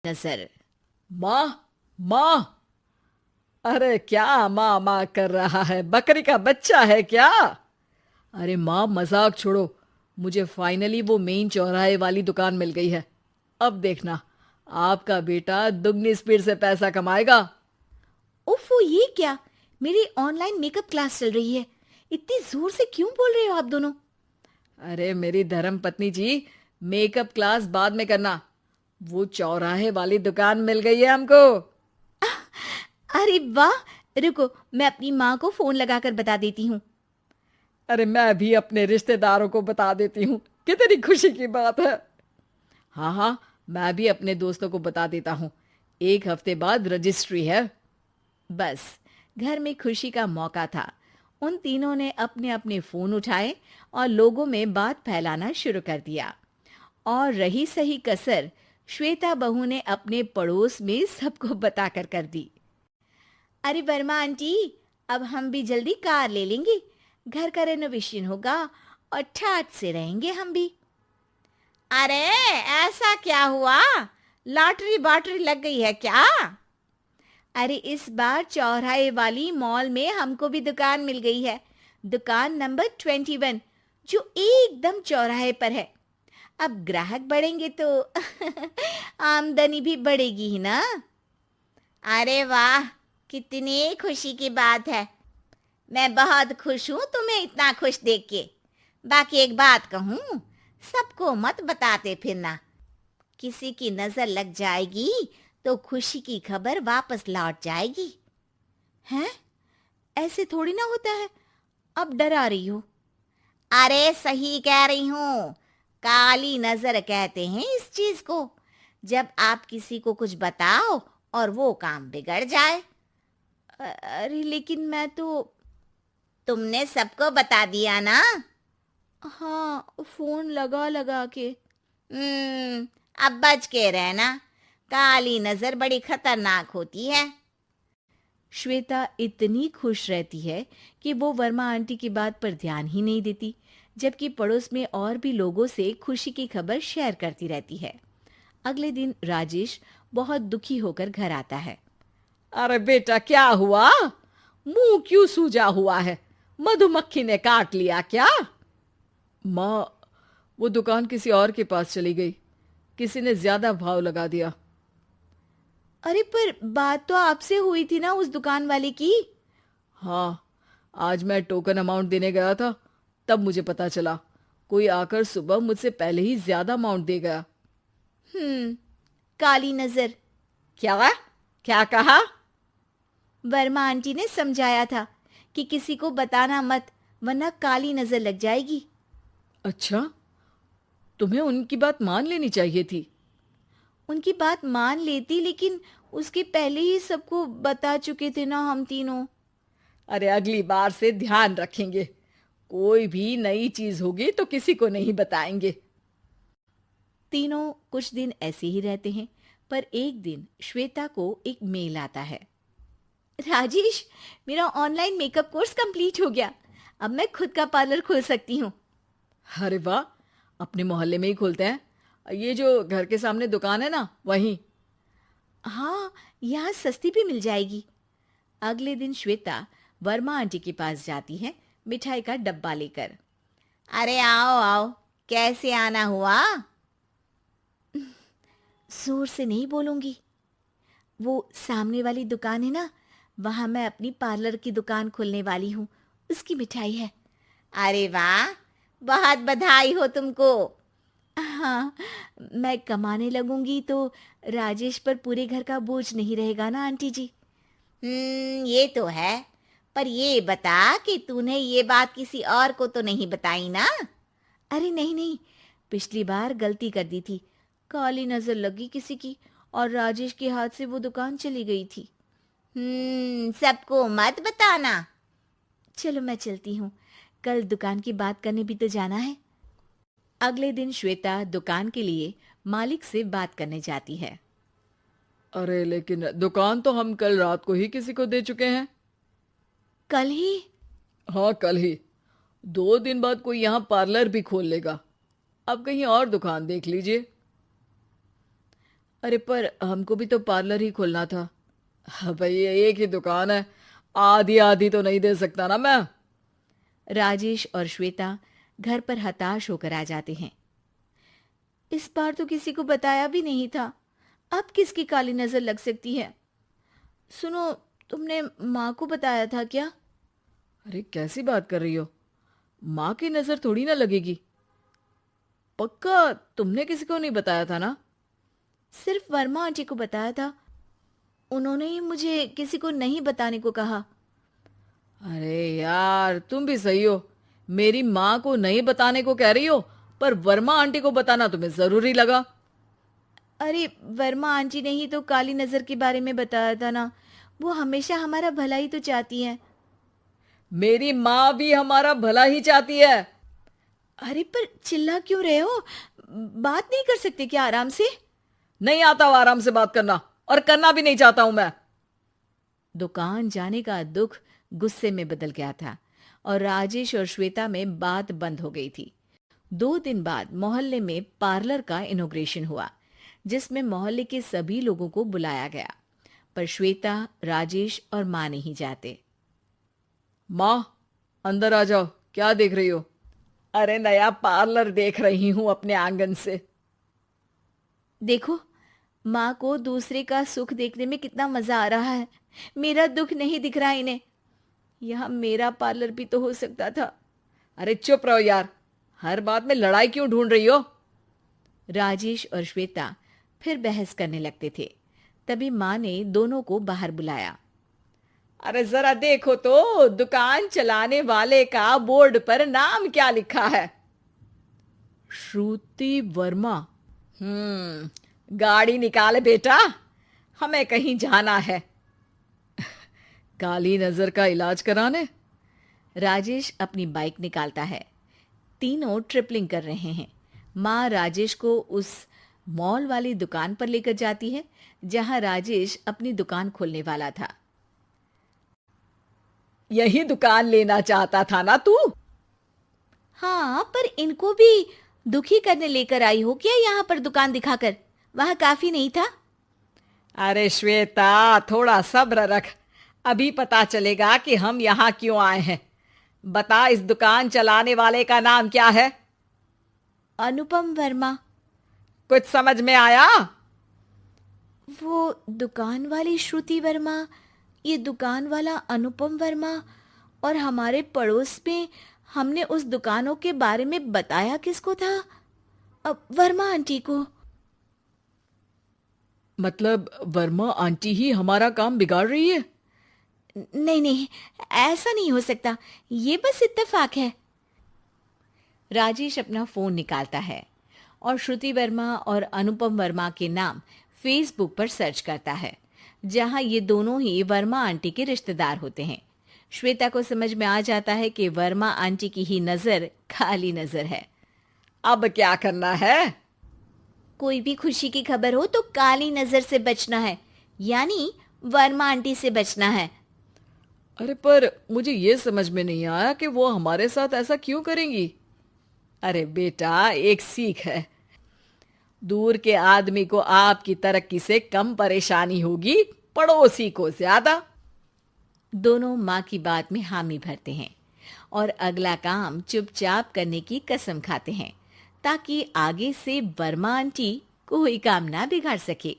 नजर। माँ, माँ। अरे क्या माँ माँ कर रहा है? बकरी का बच्चा है क्या? अरे माँ, मजाक छोड़ो। मुझे फाइनली वो मेन चौराहे वाली दुकान मिल गई है। अब देखना, आपका बेटा दुगनी स्पीड से पैसा कमाएगा। ओफो, ये क्या? मेरी ऑनलाइन मेकअप क्लास चल रही है। इतनी जोर से क्यों बोल रहे हो आप दोनों? अरे मेरी धर्म पत्नी जी, मेकअप क्लास बाद में करना। वो चौराहे वाली दुकान मिल गई है हमको। अरे वाह! रुको, मैं अपनी माँ को फोन लगाकर बता देती हूँ। अरे मैं भी अपने रिश्तेदारों को बता देती हूँ। कितनी खुशी की बात है। हाँ हाँ, मैं भी अपने दोस्तों को बता देता हूँ। 1 हफ्ते बाद रजिस्ट्री है। बस, घर में खुशी का मौका था। उन तीनों ने अपने अपने फोन उठाए और लोगों में बात फैलाना शुरू कर दिया। और रही सही कसर, श्वेता बहू ने अपने पड़ोस में सबको बताकर कर दी। अरे वर्मा आंटी, अब हम भी जल्दी कार ले लेंगे। घर का रेनोवेशन होगा और ठाट से रहेंगे हम भी। अरे, ऐसा क्या हुआ? लॉटरी बाटरी लग गई है क्या? अरे, इस बार चौराहे वाली मॉल में हमको भी दुकान मिल गई है। दुकान नंबर 21, जो एकदम चौराहे पर है। अब ग्राहक बढ़ेंगे तो आमदनी भी बढ़ेगी ही ना। अरे वाह, कितनी खुशी की बात है। मैं बहुत खुश हूँ तुम्हें इतना खुश देख के। बाकी एक बात कहूँ, सबको मत बताते फिरना। किसी की नजर लग जाएगी तो खुशी की खबर वापस लौट जाएगी। हैं? ऐसे थोड़ी ना होता है। अब डरा रही हो। अरे सही कह रही हूँ। काली नजर कहते हैं इस चीज को, जब आप किसी को कुछ बताओ और वो काम बिगड़ जाए। अरे लेकिन मैं तो। तुमने सबको बता दिया ना? हाँ, फोन लगा लगा के। अब बच के रहना। काली नजर बड़ी खतरनाक होती है। श्वेता इतनी खुश रहती है कि वो वर्मा आंटी की बात पर ध्यान ही नहीं देती, जबकि पड़ोस में और भी लोगों से खुशी की खबर शेयर करती रहती है। अगले दिन राजेश बहुत दुखी होकर घर आता है। अरे बेटा, क्या हुआ? मुंह क्यों सूजा हुआ है? मधुमक्खी ने काट लिया क्या? माँ, वो दुकान किसी और के पास चली गई। किसी ने ज्यादा भाव लगा दिया। अरे पर बात तो आपसे हुई थी ना उस दुकान वाले की। हाँ, आज मैं टोकन अमाउंट देने गया था, तब मुझे पता चला। कोई आकर सुबह मुझसे पहले ही ज्यादा अमाउंट दे गया। हम्म, काली नजर। क्या? क्या कहा? वर्मा आंटी ने समझाया था कि किसी को बताना मत, वरना काली नजर लग जाएगी। अच्छा, तुम्हें उनकी बात मान लेनी चाहिए थी। उनकी बात मान लेती, लेकिन उसके पहले ही सबको बता चुके थे ना हम तीनों। अरे अगली बार से ध्यान रखेंगे। कोई भी नई चीज होगी तो किसी को नहीं बताएंगे। तीनों कुछ दिन ऐसे ही रहते हैं, पर एक दिन श्वेता को एक मेल आता है। राजेश, मेरा ऑनलाइन मेकअप कोर्स कंप्लीट हो गया। अब मैं खुद का पार्लर खोल सकती हूँ। अरे वाह, अपने मोहल्ले में ही खोलते हैं। ये जो घर के सामने दुकान है ना, वहीं। हाँ, यहाँ सस्ती भी मिल जाएगी। अगले दिन श्वेता वर्मा आंटी के पास जाती है, मिठाई का डब्बा लेकर। अरे आओ आओ, कैसे आना हुआ? जोर से नहीं बोलूंगी। वो सामने वाली दुकान है ना, वहां मैं अपनी पार्लर की दुकान खोलने वाली हूँ। उसकी मिठाई है। अरे वाह, बहुत बधाई हो तुमको। हाँ, मैं कमाने लगूंगी तो राजेश पर पूरे घर का बोझ नहीं रहेगा ना आंटी जी। ये तो है। पर ये बता कि तूने ये बात किसी और को तो नहीं बताई ना? अरे नहीं नहीं, पिछली बार गलती कर दी थी। काली नजर लगी किसी की और राजेश के हाथ से वो दुकान चली गई थी। सबको मत बताना। चलो मैं चलती हूँ, कल दुकान की बात करने भी तो जाना है। अगले दिन श्वेता दुकान के लिए मालिक से बात करने जाती है। अरे लेकिन दुकान तो हम कल रात को ही किसी को दे चुके हैं। कल ही? हाँ, कल ही। 2 दिन बाद कोई यहाँ पार्लर भी खोल लेगा। अब कहीं और दुकान देख लीजिए। अरे पर हमको भी तो पार्लर ही खोलना था। हाँ भाई, ये एक ही दुकान है, आधी आधी तो नहीं दे सकता ना मैं। राजेश और श्वेता घर पर हताश होकर आ जाते हैं। इस बार तो किसी को बताया भी नहीं था, अब किसकी काली नजर लग सकती है। सुनो, तुमने माँ को बताया था क्या? अरे कैसी बात कर रही हो, माँ की नजर थोड़ी ना लगेगी। पक्का तुमने किसी को नहीं बताया था ना? सिर्फ वर्मा आंटी को बताया था, उन्होंने ही मुझे किसी को नहीं बताने को कहा। अरे यार, तुम भी सही हो, मेरी माँ को नहीं बताने को कह रही हो, पर वर्मा आंटी को बताना तुम्हें जरूरी लगा। अरे वर्मा आंटी ने ही तो काली नजर के बारे में बताया था ना, वो हमेशा हमारा भला ही तो चाहती हैं। मेरी माँ भी हमारा भला ही चाहती है। अरे पर चिल्ला क्यों रहे हो? बात नहीं कर सकते क्या आराम से? नहीं आता वो आराम से बात करना, और करना भी नहीं चाहता हूं मैं। दुकान जाने का दुख गुस्से में बदल गया था और राजेश और श्वेता में बात बंद हो गई थी। 2 दिन बाद मोहल्ले में पार्लर का इनॉग्रेशन हुआ, जिसमें मोहल्ले के सभी लोगों को बुलाया गया, पर श्वेता, राजेश और माँ नहीं जाते। माँ, अंदर आ जाओ, क्या देख रही हो? अरे नया पार्लर देख रही हूं अपने आंगन से। देखो, माँ को दूसरे का सुख देखने में कितना मजा आ रहा है, मेरा दुख नहीं दिख रहा इन्हें। यहाँ मेरा पार्लर भी तो हो सकता था। अरे चुप रहो यार, हर बात में लड़ाई क्यों ढूंढ रही हो? राजेश और श्वेता फिर बहस करने लगते थे। तभी माँ ने दोनों को बाहर बुलाया। अरे जरा देखो तो, दुकान चलाने वाले का बोर्ड पर नाम क्या लिखा है? श्रुति वर्मा। गाड़ी निकाले बेटा, हमें कहीं जाना है। काली नजर का इलाज कराने? राजेश अपनी बाइक निकालता है। तीनों ट्रिपलिंग कर रहे हैं। माँ राजेश को उस मॉल वाली दुकान पर लेकर जाती है जहां राजेश अपनी दुकान खोलने वाला था। यही दुकान लेना चाहता था ना तू? हाँ, पर इनको भी दुखी करने लेकर आई हो क्या यहाँ पर दुकान दिखाकर? वहां काफी नहीं था? अरे श्वेता, थोड़ा सब्र रख, अभी पता चलेगा कि हम यहाँ क्यों आए हैं। बता, इस दुकान चलाने वाले का नाम क्या है? अनुपम वर्मा। कुछ समझ में आया? वो दुकान वाली श्रुति वर्मा, ये दुकान वाला अनुपम वर्मा, और हमारे पड़ोस में हमने उस दुकानों के बारे में बताया किसको था? अब वर्मा आंटी को। मतलब वर्मा आंटी ही हमारा काम बिगाड़ रही है? नहीं नहीं, ऐसा नहीं हो सकता, ये बस इत्तेफाक है। राजेश अपना फोन निकालता है और श्रुति वर्मा और अनुपम वर्मा के नाम फेसबुक पर सर्च करता है, जहां ये दोनों ही वर्मा आंटी के रिश्तेदार होते हैं। श्वेता को समझ में आ जाता है कि वर्मा आंटी की ही नजर खाली नजर है। अब क्या करना है? कोई भी खुशी की खबर हो तो काली नजर से बचना है, यानी वर्मा आंटी से बचना है। अरे पर मुझे ये समझ में नहीं आया कि वो हमारे साथ ऐसा क्यों करेंगी। अरे बेटा, एक सीख है, दूर के आदमी को आपकी तरक्की से कम परेशानी होगी, पड़ोसी को ज्यादा। दोनों माँ की बात में हामी भरते हैं और अगला काम चुपचाप करने की कसम खाते हैं, ताकि आगे से वर्मा आंटी कोई काम ना बिगाड़ सके।